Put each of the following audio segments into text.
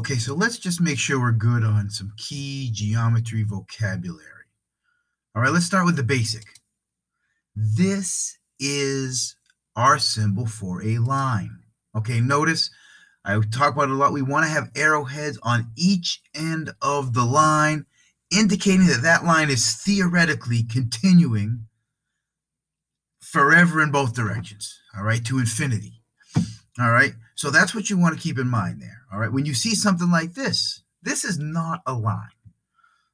Okay, so let's just make sure we're good on some key geometry vocabulary. All right, let's start with the basic. This is our symbol for a line. Okay, notice I talk about it a lot. We want to have arrowheads on each end of the line, indicating that that line is theoretically continuing forever in both directions, all right, to infinity. All right, so that's what you want to keep in mind there. All right, when you see something like this is not a line.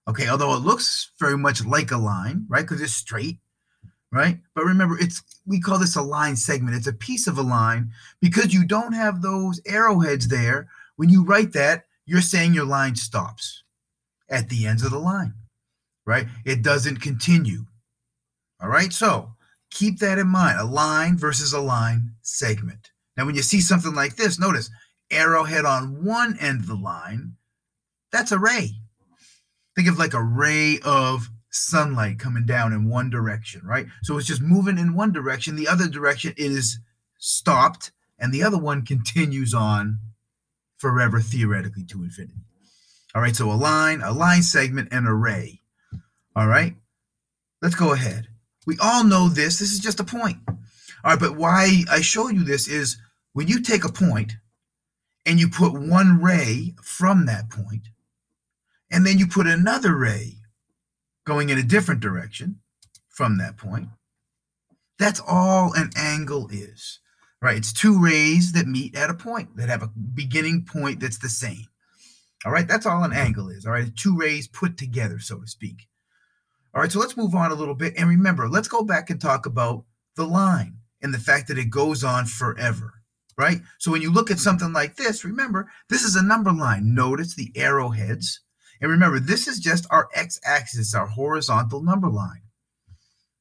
Okay, although it looks very much like a line, right, because it's straight, right? But remember, we call this a line segment. It's a piece of a line because you don't have those arrowheads there. When you write that, you're saying your line stops at the ends of the line, right? It doesn't continue. All right, so keep that in mind, a line versus a line segment. Now, when you see something like this, notice arrowhead on one end of the line, that's a ray. Think of like a ray of sunlight coming down in one direction, right? So it's just moving in one direction. The other direction is stopped, and the other one continues on forever, theoretically, to infinity. All right, so a line segment, and a ray. All right, let's go ahead. We all know this. This is just a point. All right, but why I show you this is when you take a point and you put one ray from that point, and then you put another ray going in a different direction from that point, that's all an angle is, right? It's two rays that meet at a point, that have a beginning point that's the same. All right, that's all an angle is, all right? Two rays put together, so to speak. All right, so let's move on a little bit. And remember, let's go back and talk about the line and the fact that it goes on forever, right? So when you look at something like this, remember, this is a number line. Notice the arrowheads. And remember, this is just our x-axis, our horizontal number line,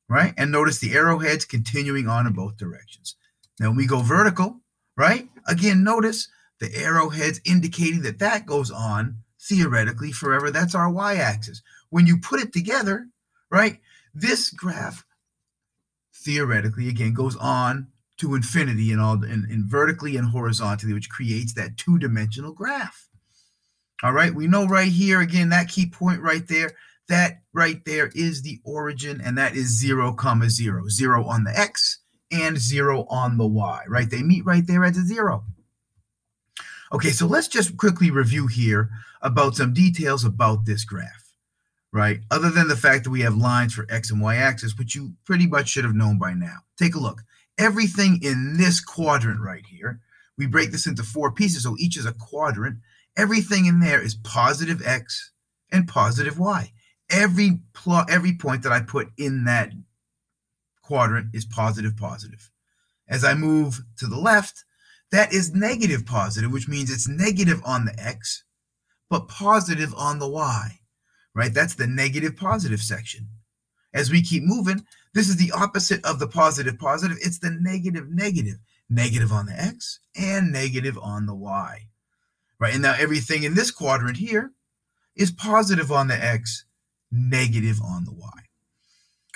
right? And notice the arrowheads continuing on in both directions. Now, when we go vertical, right? Again, notice the arrowheads indicating that that goes on theoretically forever. That's our y-axis. When you put it together, right, this graph theoretically, again, goes on to infinity in vertically and horizontally, which creates that two-dimensional graph. All right, we know right here, again, that key point right there, that right there is the origin, and that is 0, 0. 0 on the x and 0 on the y, right? They meet right there at the 0. Okay, so let's just quickly review here about some details about this graph, right? Other than the fact that we have lines for x and y axis, which you pretty much should have known by now. Take a look. Everything in this quadrant right here, we break this into 4 pieces, so each is a quadrant. Everything in there is positive x and positive y. Every point that I put in that quadrant is positive, positive. As I move to the left, that is negative positive, which means it's negative on the x, but positive on the y, right? That's the negative positive section. As we keep moving, this is the opposite of the positive positive. It's the negative negative. Negative on the x and negative on the y. Right, and now everything in this quadrant here is positive on the x, negative on the y.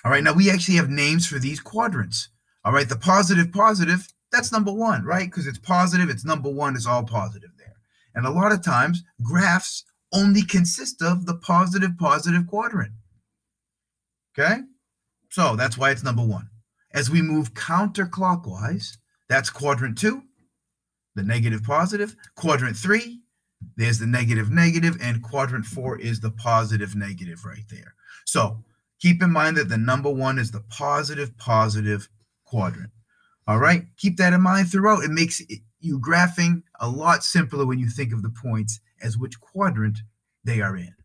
All right, now we actually have names for these quadrants. All right, the positive, positive, that's number 1, right? Because it's positive, it's number 1, it's all positive there. And a lot of times, graphs only consist of the positive, positive quadrant. Okay? So that's why it's number 1. As we move counterclockwise, that's quadrant 2. The negative positive. Quadrant 3, there's the negative negative, and quadrant 4 is the positive negative right there. So keep in mind that the number 1 is the positive positive quadrant. All right, keep that in mind throughout. It makes you graphing a lot simpler when you think of the points as which quadrant they are in.